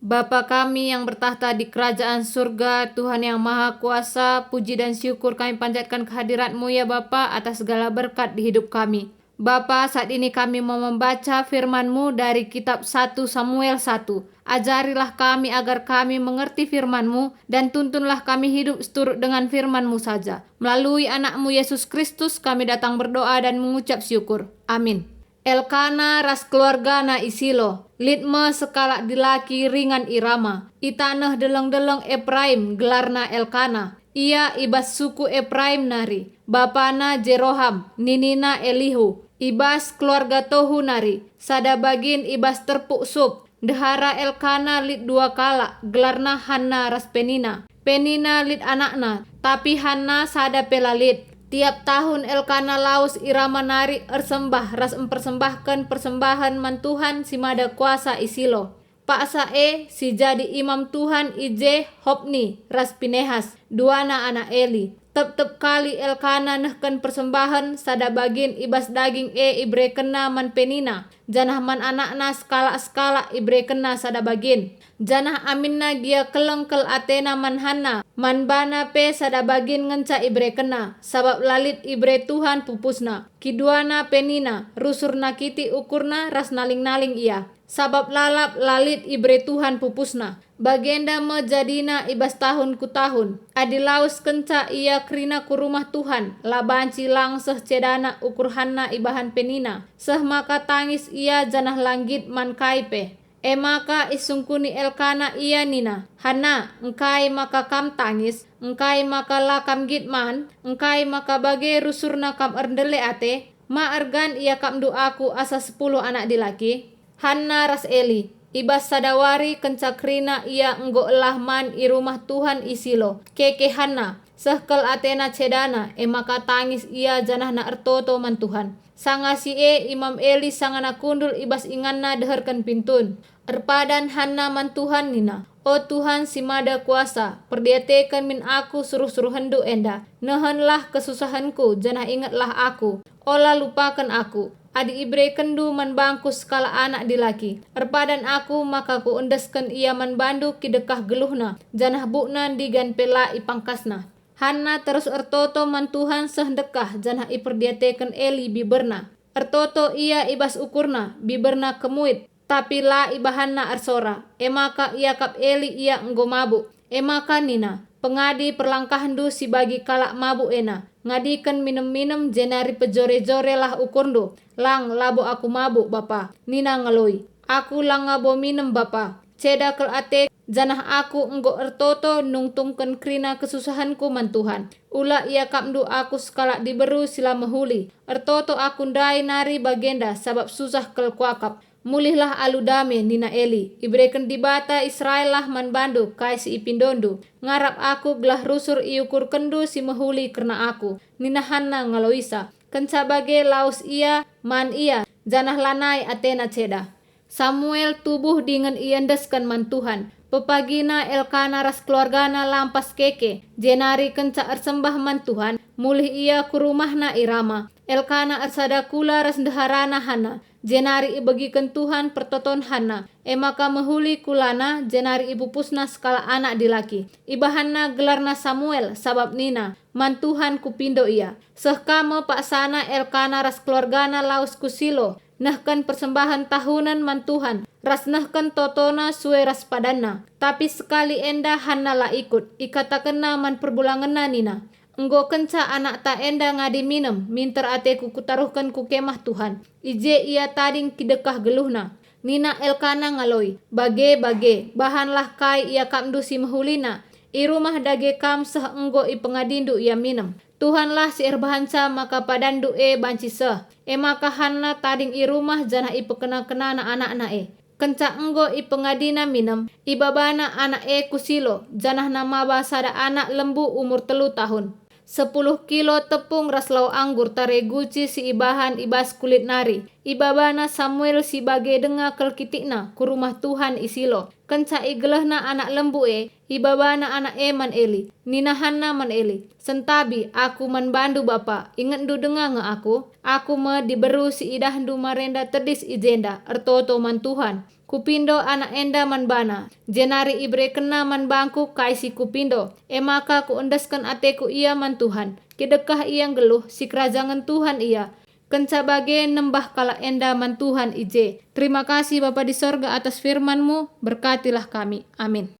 Bapa kami yang bertahta di kerajaan surga, Tuhan yang Maha Kuasa, puji dan syukur kami panjatkan kehadirat-Mu ya Bapa atas segala berkat di hidup kami. Bapa, saat ini kami mau membaca firman-Mu dari kitab 1 Samuel 1. Ajarilah kami agar kami mengerti firman-Mu dan tuntunlah kami hidup seturut dengan firman-Mu saja. Melalui anak-Mu Yesus Kristus kami datang berdoa dan mengucap syukur. Amin. Elkana ras keluarga na Isilo, litme sekalak dilaki ringan irama, itaneh deleng-deleng Efraim gelarna Elkana, ia ibas suku Efraim nari, bapana Jeroham, ninina Elihu, ibas keluarga Tohu nari, sada bagin ibas terpuk sup, dehara Elkana lit dua kala, gelarna Hanna ras Penina, Penina lit anakna, tapi Hanna sada pelalit. Tiap tahun Elkana laus irama nari ersembah ras mempersembahkan persembahan mantuhan si mada kuasa Isilo. Paksa si jadi imam Tuhan ije Hopni ras Pinehas, duana anak Eli. Tep-tep kali Elkana nehken persembahan sada bagin ibas daging ibre kena man Penina. Janah man anakna skala-skala ibre kena sada bagin. Janah aminna gia kelengkel atena man Hanna, man bana pe sada bagin ngenca ibre kena, sabab lalit ibre Tuhan pupusna. Kiduana Penina, rusur nakiti ukurna ras naling-naling ia, sabab lalap lalit ibre Tuhan pupusna. Bagenda mejadina ibas tahun ku tahun, adilaus kenca ia kerina ku rumah Tuhan, labanci langseh cedana ukur Hanna ibahan Penina, seh maka tangis ia janah langgit man kaipe. Maka isungkuni Elkana ia nina, Hanna, engkai maka kam tangis, engkai maka lakam gitman, engkai maka bage rusurna kam erdele ate, ma ergan ia kam doaku asa 10 anak dilaki. Hanna ras Eli, ibas sadawari kencakrina ia enggo elah man i rumah Tuhan Isilo, keke Hanna, sehkel atena cedana, maka tangis ia janah na ertoto man Tuhan. Sanga si Imam Eli sangana kundul ibas inganna deherkan pintun. Erpadan Hanna man Tuhan nina, o Tuhan si mada kuasa, perdietekan min aku suruh-suruh hendu enda, nehenlah kesusahanku, janah ingatlah aku, olah lupakan aku. Adi ibre kendu man bangku skala anak dilaki, erpadan aku maka ku endeskan ia man bandu kidekah geluhna, janah buknan digan pela ipangkasna. Hanna terus ertoto man Tuhan sehendekah janah iperdietekan Eli biberna. Ertoto ia ibas ukurna, biberna kemuit, tapi la ibahanna arsora. Maka ia kap Eli ia enggo mabuk. Maka nina, pengadi perlangkahandu si bagi kalak mabuk ena. Ngadikan minum-minum jenari pejore-jore lah ukurndo. Lang labo aku mabuk bapa. Nina ngeloi. Aku lang ngabo minum bapa. Ceda kel ate janah aku enggo ertoto nungtungken krina kesusahanku man Tuhan. Ula ia kamdu aku skala diberu sila mehuli. Ertoto aku ndai nari bagenda sabab susah kel kuakap. Mulihlah aludame nina Eli, ibreken dibata Israel lah man bandu kai si ipindondo. Ngarap aku gelah rusur iukur kendu si mehuli kerna aku. Nina Hanna ngaloisa, kenca bage laus ia man ia, janah lanai atena ceda. Samuel tubuh dengan iendeskan man Tuhan. Pepagina Elkana ras keluargana lampas keke, jenari kenca ersembah man Tuhan, mulih ia ku rumahna irama. Elkana ersada kula ras deharana Hanna, jenari ibagikan Tuhan pertoton Hanna. Maka mehuli kulana, jenari ibu pusna skala anak dilaki. Ibahanna gelarna Samuel, sabab nina, man Tuhan kupindo ia. Sehkama paksana Elkana ras keluargana laus kusilo, nahkan persembahan tahunan man Tuhan, ras nahkan totona sue ras padana. Tapi sekali enda Hanna la ikut, ikatakena man perbulanganna nina. Enggo kenca anak ta enda ngadi minum, minter ateku kutaruhkan ku kemah Tuhan. Ije ia tading kidekah geluhna. Nina Elkana ngaloi, bage bahanlah kai ia kamdu si mehulina. I rumah dage kam seh enggo i pengadindu ia minum. Tuhanlah si erbahanca maka padandu banci seh. Maka Hanna tading i rumah janah i pekena-kena na anak-na Kenca enggo i pengadina minum, ibabana anak kusilo, janah nama basada anak lembu umur 3 tahun. 10 kilo tepung ras lau anggur tare guci si ibahan ibas kulit nari. Ibabana Samuel si bage denga kel kitikna ku rumah Tuhan Isilo. Kenca igelehna anak lembu ibabana anak man Eli. Nina Hanna man Eli. Sentabi aku man bandu bapa. Ingat du denga nge aku. Aku me diberu si idahdu marenda tedis ijenda ertoto man Tuhan. Kupindo anak enda man bana. Jenari ibre kena man bangku kaisi kupindo. Maka ku endaskan ateku ia man Tuhan. Kedekah ia geluh si kerajaan Tuhan ia. Kenca bage nembah kala enda man Tuhan ije. Terima kasih Bapa di sorga atas firman-Mu. Berkatilah kami. Amin.